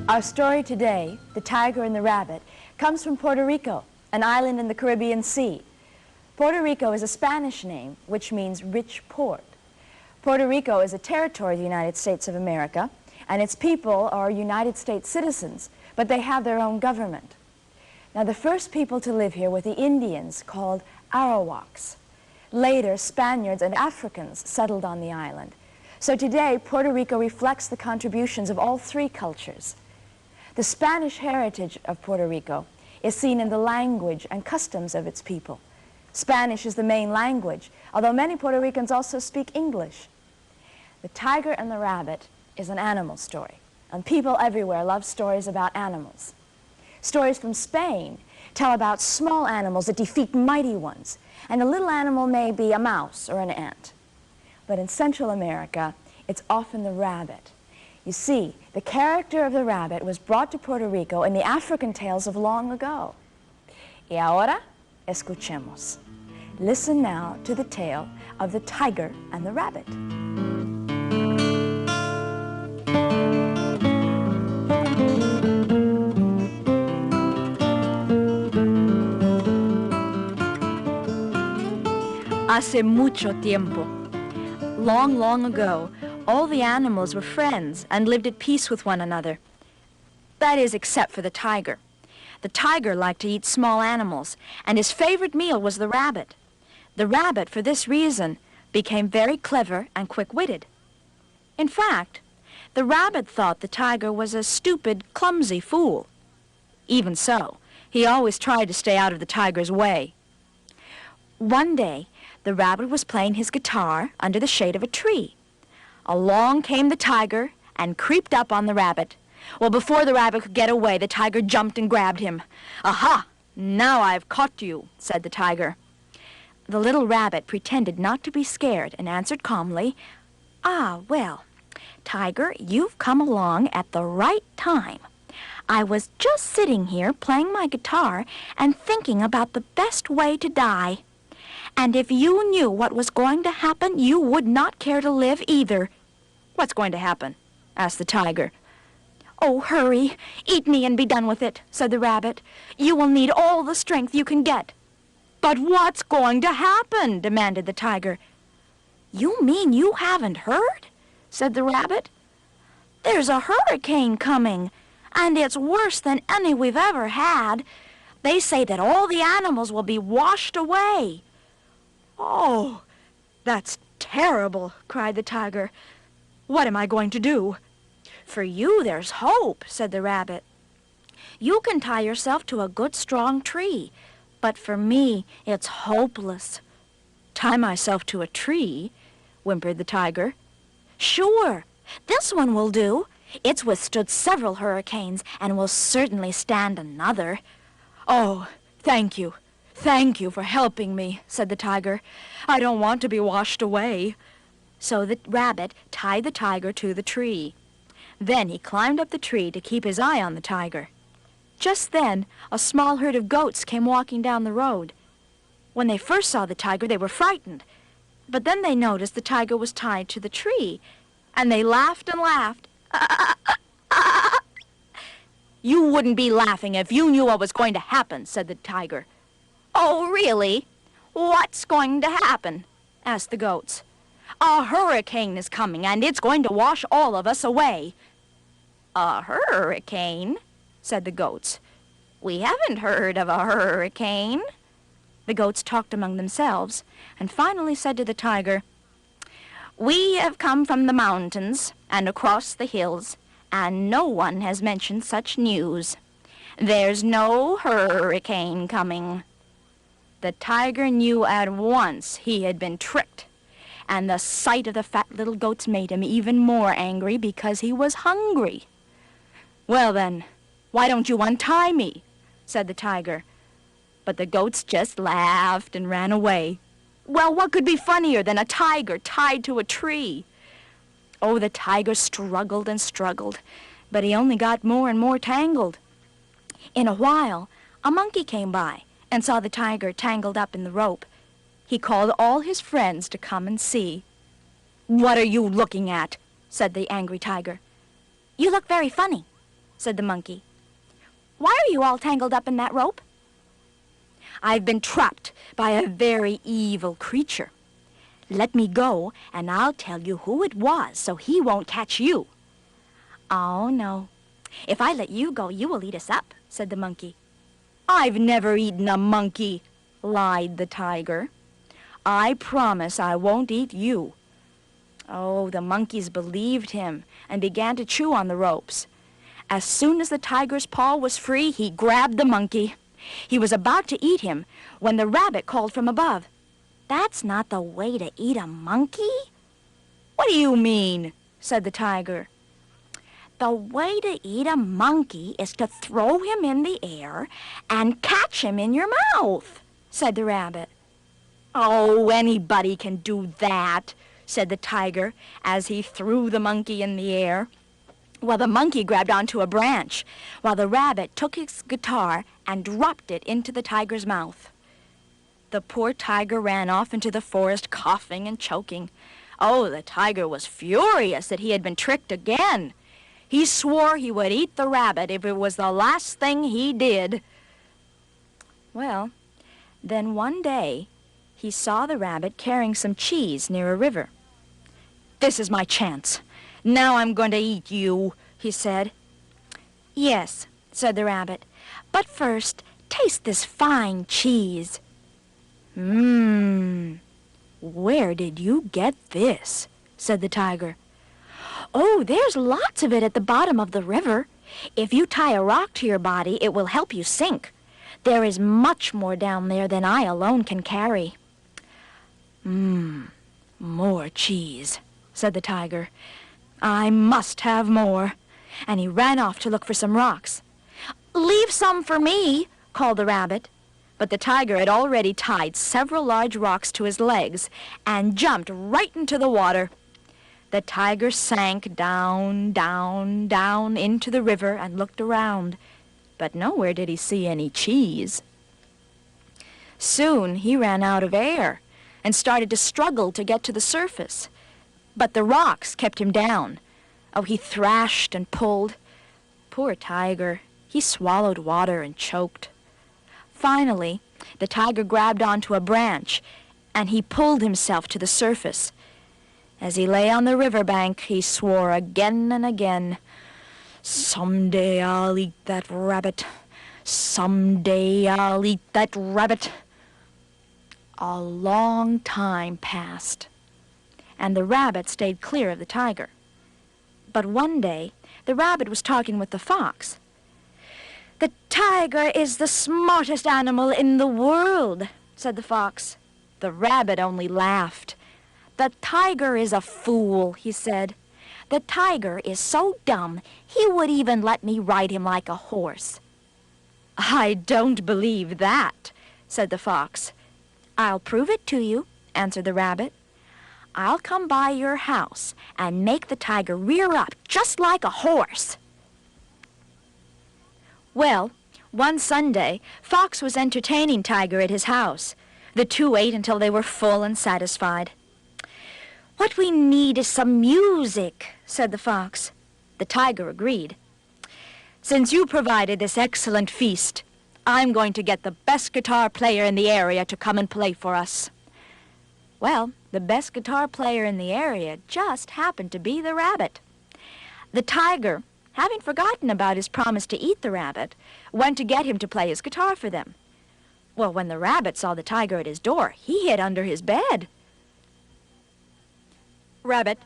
Our story today, The Tiger and the Rabbit, comes from Puerto Rico, an island in the Caribbean Sea. Puerto Rico is a Spanish name, which means rich port. Puerto Rico is a territory of the United States of America, and its people are United States citizens, but they have their own government. Now, the first people to live here were the Indians, called Arawaks. Later, Spaniards and Africans settled on the island. So today, Puerto Rico reflects the contributions of all three cultures. The Spanish heritage of Puerto Rico is seen in the language and customs of its people. Spanish is the main language, although many Puerto Ricans also speak English. The Tiger and the Rabbit is an animal story, and people everywhere love stories about animals. Stories from Spain tell about small animals that defeat mighty ones, and the little animal may be a mouse or an ant. But in Central America, it's often the rabbit. You see, the character of the rabbit was brought to Puerto Rico in the African tales of long ago. Y ahora, escuchemos. Listen now to the tale of the tiger and the rabbit. Hace mucho tiempo. Long, long ago, all the animals were friends and lived at peace with one another. That is, except for the tiger. The tiger liked to eat small animals, and his favorite meal was the rabbit. The rabbit, for this reason, became very clever and quick-witted. In fact, the rabbit thought the tiger was a stupid, clumsy fool. Even so, he always tried to stay out of the tiger's way. One day, the rabbit was playing his guitar under the shade of a tree. Along came the tiger and creeped up on the rabbit. Well, before the rabbit could get away, the tiger jumped and grabbed him. "Aha! Now I've caught you," said the tiger. The little rabbit pretended not to be scared and answered calmly, "Ah, well, Tiger, you've come along at the right time. I was just sitting here playing my guitar and thinking about the best way to die. And if you knew what was going to happen, you would not care to live either." "What's going to happen?" asked the tiger. "Oh, hurry, eat me and be done with it," said the rabbit. "You will need all the strength you can get." "But what's going to happen?" demanded the tiger. "You mean you haven't heard?" said the rabbit. "There's a hurricane coming, and it's worse than any we've ever had. They say that all the animals will be washed away." "Oh, that's terrible," cried the tiger. "What am I going to do?" "For you, there's hope," said the rabbit. "You can tie yourself to a good, strong tree. But for me, it's hopeless." "Tie myself to a tree?" whimpered the tiger. "Sure. This one will do. It's withstood several hurricanes and will certainly stand another." "Oh, thank you. Thank you for helping me," said the tiger. "I don't want to be washed away." So the rabbit tied the tiger to the tree. Then he climbed up the tree to keep his eye on the tiger. Just then, a small herd of goats came walking down the road. When they first saw the tiger, they were frightened. But then they noticed the tiger was tied to the tree, and they laughed and laughed. "You wouldn't be laughing if you knew what was going to happen," said the tiger. "Oh, really? What's going to happen?" asked the goats. "A hurricane is coming, and it's going to wash all of us away." "A hurricane?" said the goats. "We haven't heard of a hurricane." The goats talked among themselves, and finally said to the tiger, "We have come from the mountains and across the hills, and no one has mentioned such news. There's no hurricane coming." The tiger knew at once he had been tricked, and the sight of the fat little goats made him even more angry because he was hungry. "Well then, why don't you untie me?" said the tiger. But the goats just laughed and ran away. Well, what could be funnier than a tiger tied to a tree? Oh, the tiger struggled and struggled, but he only got more and more tangled. In a while, a monkey came by and saw the tiger tangled up in the rope. He called all his friends to come and see. "What are you looking at?" said the angry tiger. "You look very funny." said the monkey. "Why are you all tangled up in that rope?" "I've been trapped by a very evil creature. Let me go, and I'll tell you who it was so he won't catch you." "Oh, no. If I let you go, you will eat us up," said the monkey. "I've never eaten a monkey," lied the tiger. "I promise I won't eat you." Oh, the monkeys believed him and began to chew on the ropes. As soon as the tiger's paw was free, he grabbed the monkey. He was about to eat him when the rabbit called from above, "That's not the way to eat a monkey." "What do you mean?" said the tiger. "The way to eat a monkey is to throw him in the air and catch him in your mouth," said the rabbit. "Oh, anybody can do that," said the tiger as he threw the monkey in the air. Well, the monkey grabbed onto a branch, while the rabbit took his guitar and dropped it into the tiger's mouth. The poor tiger ran off into the forest, coughing and choking. Oh, the tiger was furious that he had been tricked again. He swore he would eat the rabbit if it was the last thing he did. Well, then one day, he saw the rabbit carrying some cheese near a river. "This is my chance. Now I'm going to eat you," he said. "Yes," said the rabbit, "but first, taste this fine cheese." Where did you get this?" said the tiger. "Oh, there's lots of it at the bottom of the river. If you tie a rock to your body, it will help you sink. There is much more down there than I alone can carry." More cheese," said the tiger. "I must have more." And he ran off to look for some rocks. "Leave some for me," called the rabbit. But the tiger had already tied several large rocks to his legs and jumped right into the water. The tiger sank down, down, down into the river and looked around, but nowhere did he see any cheese. Soon he ran out of air and started to struggle to get to the surface. But the rocks kept him down. Oh, he thrashed and pulled. Poor tiger, he swallowed water and choked. Finally, the tiger grabbed onto a branch, and he pulled himself to the surface. As he lay on the riverbank, he swore again and again, "Someday I'll eat that rabbit. Someday I'll eat that rabbit." A long time passed, and the rabbit stayed clear of the tiger. But one day, the rabbit was talking with the fox. "The tiger is the smartest animal in the world," said the fox. The rabbit only laughed. "The tiger is a fool," he said. "The tiger is so dumb, he would even let me ride him like a horse." "I don't believe that," said the fox. "I'll prove it to you," answered the rabbit. "I'll come by your house and make the tiger rear up just like a horse." Well, one Sunday, Fox was entertaining Tiger at his house. The two ate until they were full and satisfied. "What we need is some music," said the fox. The tiger agreed. "Since you provided this excellent feast, I'm going to get the best guitar player in the area to come and play for us." Well, the best guitar player in the area just happened to be the rabbit. The tiger, having forgotten about his promise to eat the rabbit, went to get him to play his guitar for them. Well, when the rabbit saw the tiger at his door, he hid under his bed. "Rabbit,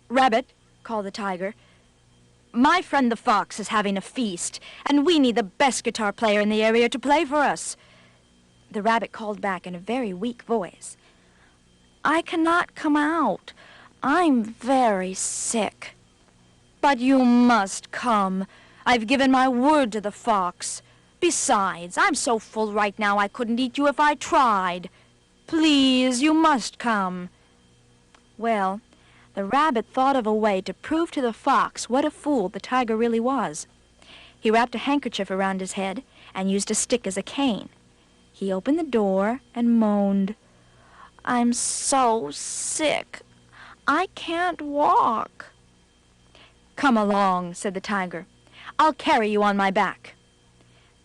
Rabbit," called the tiger, "my friend the fox is having a feast, and we need the best guitar player in the area to play for us." The rabbit called back in a very weak voice, "I cannot come out. I'm very sick." "But you must come. I've given my word to the fox. Besides, I'm so full right now I couldn't eat you if I tried. Please, you must come." Well, the rabbit thought of a way to prove to the fox what a fool the tiger really was. He wrapped a handkerchief around his head and used a stick as a cane. He opened the door and moaned, "I'm so sick. I can't walk." "Come along," said the tiger. I'll carry you on my back."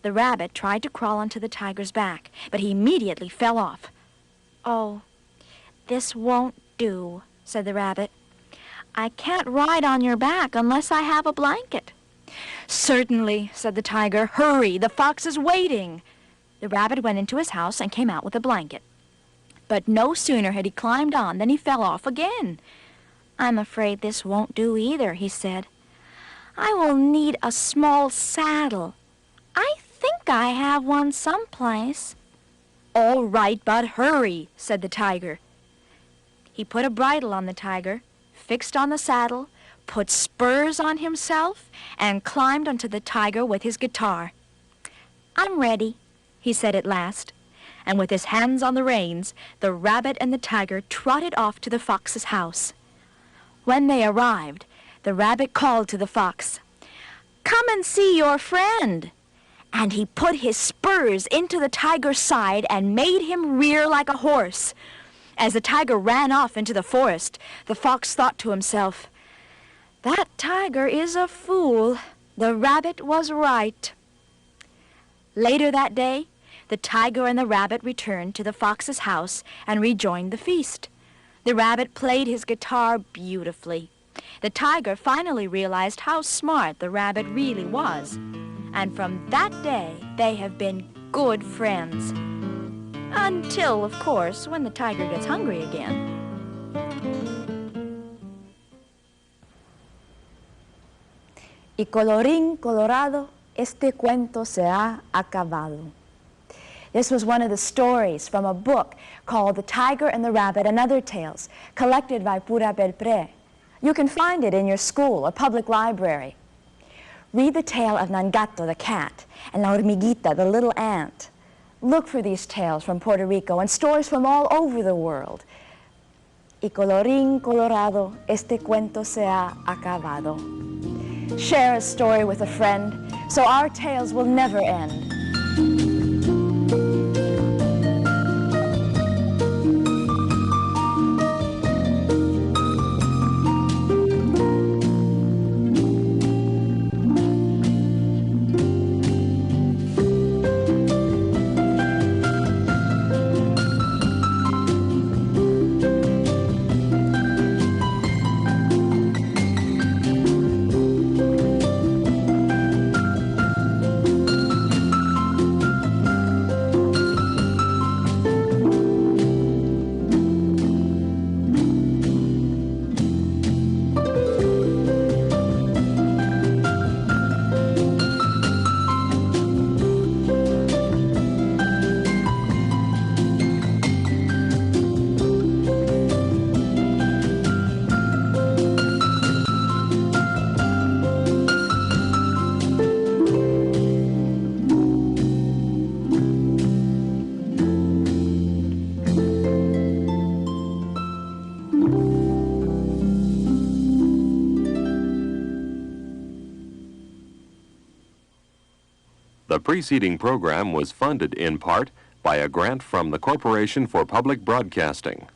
The rabbit tried to crawl onto the tiger's back, but he immediately fell off. "Oh, this won't do," said the rabbit. "I can't ride on your back unless I have a blanket." "Certainly," said the tiger. "Hurry, the fox is waiting." The rabbit went into his house and came out with a blanket. But no sooner had he climbed on than he fell off again. "I'm afraid this won't do either," he said. "I will need a small saddle. I think I have one someplace." "All right, but hurry," said the tiger. He put a bridle on the tiger, fixed on the saddle, put spurs on himself, and climbed onto the tiger with his guitar. "I'm ready," he said at last, and with his hands on the reins, the rabbit and the tiger trotted off to the fox's house. When they arrived, the rabbit called to the fox, "Come and see your friend." And he put his spurs into the tiger's side and made him rear like a horse. As the tiger ran off into the forest, the fox thought to himself, "That tiger is a fool. The rabbit was right." Later that day, the tiger and the rabbit returned to the fox's house and rejoined the feast. The rabbit played his guitar beautifully. The tiger finally realized how smart the rabbit really was. And from that day, they have been good friends. Until, of course, when the tiger gets hungry again. Y colorín colorado, este cuento se ha acabado. This was one of the stories from a book called The Tiger and the Rabbit and Other Tales, collected by Pura Belpré. You can find it in your school or public library. Read the tale of Nangato the cat and La Hormiguita the little ant. Look for these tales from Puerto Rico and stories from all over the world. Y colorín colorado, este cuento se ha acabado. Share a story with a friend so our tales will never end. The preceding program was funded in part by a grant from the Corporation for Public Broadcasting.